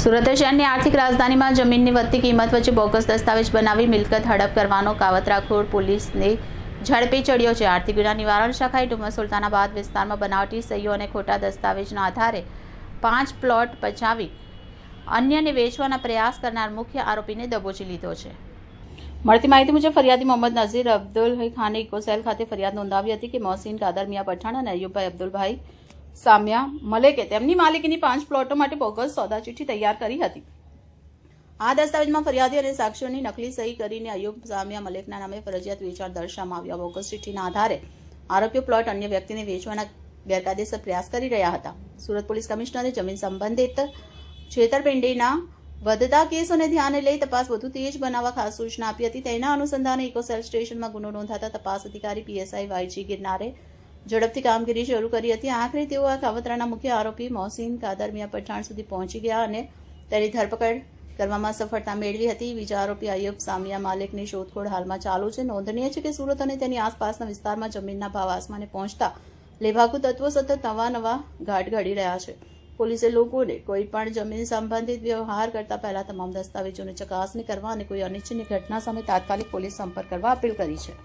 સુરત શહેરની આર્થિક રાજધાનીમાં જમીનની વધતી કિંમત વચ્ચે બોગસ દસ્તાવેજ બનાવી મિલકત હડપ કરવાનો કાવતરાખોર પોલીસને ઝડપી ચડ્યો છે। આર્થિક ગુના નિવારણ શાખાએ ડુમસ સુલતાનાબાદ વિસ્તારમાં બનાવટી સહીઓ અને ખોટા દસ્તાવેજના આધારે 5 પ્લોટ પચાવી અન્યને વેચવાના પ્રયાસ કરનાર મુખ્ય આરોપીને દબોચી લીધો છે। મળતી માહિતી મુજબ ફરિયાદી મોહમ્મદ નઝીર અબ્દુલ ખાને ઇકોસેલ ખાતે ફરિયાદ નોંધાવી હતી કે મોહસિન કાદર મિયા પઠાણ અને અયુબભાઈ અબ્દુલભાઈ સામિયા મલેકે તેમની માલિકીની 5 પ્લોટો માટે બોગસ સોદા ચિઠ્ઠી તૈયાર કરી હતી। આ દસ્તાવેજમાં ફરિયાદી અને સાક્ષીઓની નકલી સહી કરીને અયુબ સામિયા મલેકના નામે ફરજિયાત વેચાણ દર્શાવવામાં આવ્યા। બોગસ ચિઠ્ઠીના આધારે આરોપીઓ પ્લોટ અન્ય વ્યક્તિને વેચવાના ગેરકાયદેસર પ્રયાસ કરી રહ્યા હતા। સુરત પોલીસ કમિશનરે જમીન સંબંધિત છેતરપિંડીના વધતા કેસોને ધ્યાને લઈ તપાસ વધુ તેજ બનાવવા ખાસ સૂચના આપી હતી। તેના અનુસંધાને ઇકોસેલ સ્ટેશનમાં ગુનો નોંધાતા તપાસ અધિકારી પીએસઆઈ વાયજી ગિરનારે ઝડપથી કામગીરી શરૂ કરી હતી। આખરે તેઓ આ કાવતરાના મુખ્ય આરોપી મોહસિન કાદર મિયા પઠાણ સુધી પહોંચી ગયા અને તેની ધરપકડ કરવામાં સફળતા મેળવી હતી। બીજા આરોપી અયુબ સામિયા માલિકની શોધખોળ હાલમાં ચાલુ છે। નોંધનીય છે કે સુરત અને તેની આસપાસના વિસ્તારમાં જમીનના ભાવ આસમાને પહોંચતા લેભાગુ તત્વો સતત નવા ઘાટ ઘડી રહ્યા છે। પોલીસે લોકોને કોઈ પણ જમીન સંબંધિત વ્યવહાર કરતા પહેલા તમામ દસ્તાવેજોની ચકાસણી કરવા અને કોઈ અનિચ્છનીય ઘટના સામે તાત્કાલિક પોલીસ સંપર્ક કરવા અપીલ કરી છે।